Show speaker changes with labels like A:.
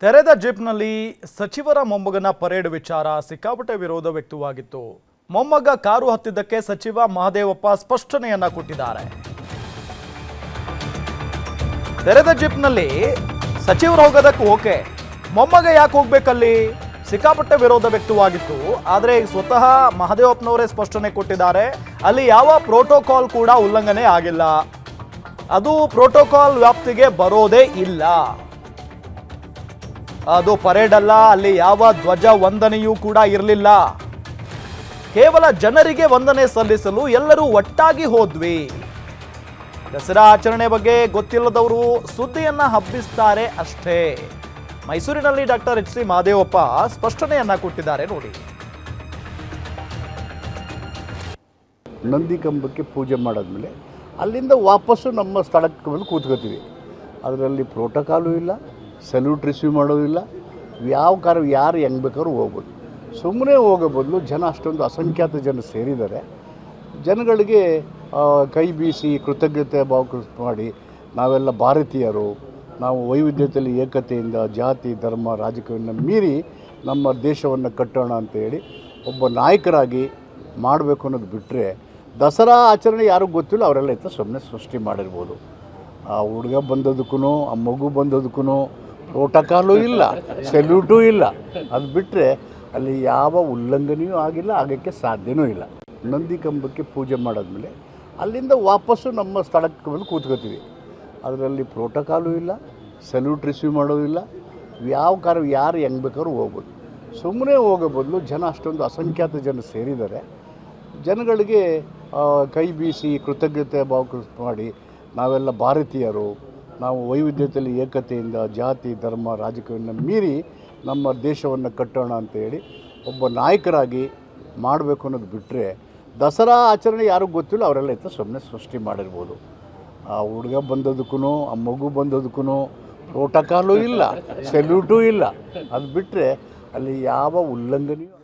A: ತೆರೆದ ಜೀಪ್ನಲ್ಲಿ ಸಚಿವರ ಮೊಮ್ಮಗನ ಪರೇಡ್ ವಿಚಾರ ಸಿಕ್ಕಾಪಟ್ಟೆ ವಿರೋಧ ವ್ಯಕ್ತವಾಗಿತ್ತು. ಮೊಮ್ಮಗ ಕಾರು ಹತ್ತಿದ್ದಕ್ಕೆ ಸಚಿವ ಮಹದೇವಪ್ಪ ಸ್ಪಷ್ಟನೆಯನ್ನ ಕೊಟ್ಟಿದ್ದಾರೆ. ತೆರೆದ ಜೀಪ್ನಲ್ಲಿ ಸಚಿವರು ಹೋಗೋದಕ್ಕೆ ಓಕೆ, ಮೊಮ್ಮಗ ಯಾಕೆ ಹೋಗ್ಬೇಕಲ್ಲಿ? ಸಿಕ್ಕಾಪಟ್ಟೆ ವಿರೋಧ ವ್ಯಕ್ತವಾಗಿತ್ತು. ಆದರೆ ಸ್ವತಃ ಮಹದೇವಪ್ಪನವರೇ ಸ್ಪಷ್ಟನೆ ಕೊಟ್ಟಿದ್ದಾರೆ. ಅಲ್ಲಿ ಯಾವ ಪ್ರೋಟೋಕಾಲ್ ಕೂಡ ಉಲ್ಲಂಘನೆ ಆಗಿಲ್ಲ, ಅದು ಪ್ರೋಟೋಕಾಲ್ ವ್ಯಾಪ್ತಿಗೆ ಬರೋದೇ ಇಲ್ಲ. ಅದು ಪರೇಡ್ ಅಲ್ಲ, ಅಲ್ಲಿ ಯಾವ ಧ್ವಜ ವಂದನೆಯೂ ಕೂಡ ಇರಲಿಲ್ಲ. ಕೇವಲ ಜನರಿಗೆ ವಂದನೆ ಸಲ್ಲಿಸಲು ಎಲ್ಲರೂ ಒಟ್ಟಾಗಿ ಹೋದ್ವಿ. ದಸರಾ ಆಚರಣೆ ಬಗ್ಗೆ ಗೊತ್ತಿಲ್ಲದವರು ಸುದ್ದಿಯನ್ನ ಹಬ್ಬಿಸ್ತಾರೆ ಅಷ್ಟೇ. ಮೈಸೂರಿನಲ್ಲಿ ಡಾಕ್ಟರ್ ಎಚ್ ಸಿ ಮಹದೇವಪ್ಪ ಸ್ಪಷ್ಟನೆಯನ್ನ ಕೊಟ್ಟಿದ್ದಾರೆ ನೋಡಿ.
B: ನಂದಿ ಕಂಬಕ್ಕೆ ಪೂಜೆ ಮಾಡಾದ್ಮೇಲೆ ಅಲ್ಲಿಂದ ವಾಪಸ್ಸು ನಮ್ಮ ಸ್ಥಳಕ್ಕೆ ಬಂದು ಕೂತ್ಕೋತೀವಿ. ಅದರಲ್ಲಿ ಪ್ರೋಟೋಕಾಲು ಇಲ್ಲ, ಸಲ್ಯೂಟ್ ರಿಸೀವ್ ಮಾಡೋದಿಲ್ಲ. ಯಾವ ಕಾರು ಯಾರು ಹೆಂಗೆ ಬೇಕಾದ್ರೂ ಹೋಗ್ಬೋದು. ಸುಮ್ಮನೆ ಹೋಗೋ ಬದಲು ಜನ ಅಷ್ಟೊಂದು ಅಸಂಖ್ಯಾತ ಜನ ಸೇರಿದ್ದಾರೆ. ಜನಗಳಿಗೆ ಕೈ ಬೀಸಿ ಕೃತಜ್ಞತೆ ಭಾವ ಮಾಡಿ ನಾವೆಲ್ಲ ಭಾರತೀಯರು, ನಾವು ವೈವಿಧ್ಯತೆಯಲ್ಲಿ ಏಕತೆಯಿಂದ ಜಾತಿ ಧರ್ಮ ರಾಜಕೀಯವನ್ನು ಮೀರಿ ನಮ್ಮ ದೇಶವನ್ನು ಕಟ್ಟೋಣ ಅಂತೇಳಿ ಒಬ್ಬ ನಾಯಕರಾಗಿ ಮಾಡಬೇಕು ಅನ್ನೋದು ಬಿಟ್ಟರೆ, ದಸರಾ ಆಚರಣೆ ಯಾರಿಗೂ ಗೊತ್ತಿಲ್ಲ, ಅವರೆಲ್ಲ ಇತ್ತು ಸುಮ್ಮನೆ ಸೃಷ್ಟಿ ಮಾಡಿರ್ಬೋದು. ಆ ಹುಡುಗ ಬಂದೋದಕ್ಕೂ ಆ ಮಗು ಬಂದೋದಕ್ಕೂ ಪ್ರೋಟೋಕಾಲು ಇಲ್ಲ, ಸೆಲ್ಯೂಟೂ ಇಲ್ಲ. ಅದು ಬಿಟ್ಟರೆ ಅಲ್ಲಿ ಯಾವ ಉಲ್ಲಂಘನೆಯೂ ಆಗಿಲ್ಲ, ಆಗೋಕ್ಕೆ ಸಾಧ್ಯವೂ ಇಲ್ಲ. ನಂದಿ ಕಂಬಕ್ಕೆ ಪೂಜೆ ಮಾಡಾದ್ಮೇಲೆ ಅಲ್ಲಿಂದ ವಾಪಸ್ಸು ನಮ್ಮ ಸ್ಥಳಕ್ಕೆ ಬಂದು ಕೂತ್ಕೋತೀವಿ. ಅದರಲ್ಲಿ ಪ್ರೋಟೋಕಾಲು ಇಲ್ಲ, ಸಲ್ಯೂಟ್ ರಿಸೀವ್ ಮಾಡೋದಿಲ್ಲ. ಯಾವ ಕಾರು ಯಾರು ಹೆಂಗೆ ಬೇಕಾದ್ರೂ ಹೋಗ್ಬೋದು. ಸುಮ್ಮನೆ ಹೋಗೋ ಬದಲು ಜನ ಅಷ್ಟೊಂದು ಅಸಂಖ್ಯಾತ ಜನ ಸೇರಿದ್ದಾರೆ. ಜನಗಳಿಗೆ ಕೈ ಬೀಸಿ ಕೃತಜ್ಞತೆ ಭಾವ ಮಾಡಿ ನಾವೆಲ್ಲ ಭಾರತೀಯರು, ನಾವು ವೈವಿಧ್ಯತೆಯಲ್ಲಿ ಏಕತೆಯಿಂದ ಜಾತಿ ಧರ್ಮ ರಾಜಕೀಯವನ್ನು ಮೀರಿ ನಮ್ಮ ದೇಶವನ್ನು ಕಟ್ಟೋಣ ಅಂತೇಳಿ ಒಬ್ಬ ನಾಯಕರಾಗಿ ಮಾಡಬೇಕು ಅನ್ನೋದು ಬಿಟ್ಟರೆ, ದಸರಾ ಆಚರಣೆ ಯಾರಿಗೂ ಗೊತ್ತಿಲ್ಲ, ಅವರೆಲ್ಲ ಇತ್ತು ಸುಮ್ಮನೆ ಸೃಷ್ಟಿ ಮಾಡಿರ್ಬೋದು. ಆ ಹುಡುಗ ಬಂದೋದಕ್ಕೂ ಆ ಮಗು ಬಂದೋದಕ್ಕೂ ಪ್ರೋಟೋಕಾಲು ಇಲ್ಲ, ಸೆಲ್ಯೂಟೂ ಇಲ್ಲ. ಅದು ಬಿಟ್ಟರೆ ಅಲ್ಲಿ ಯಾವ ಉಲ್ಲಂಘನೆಯೂ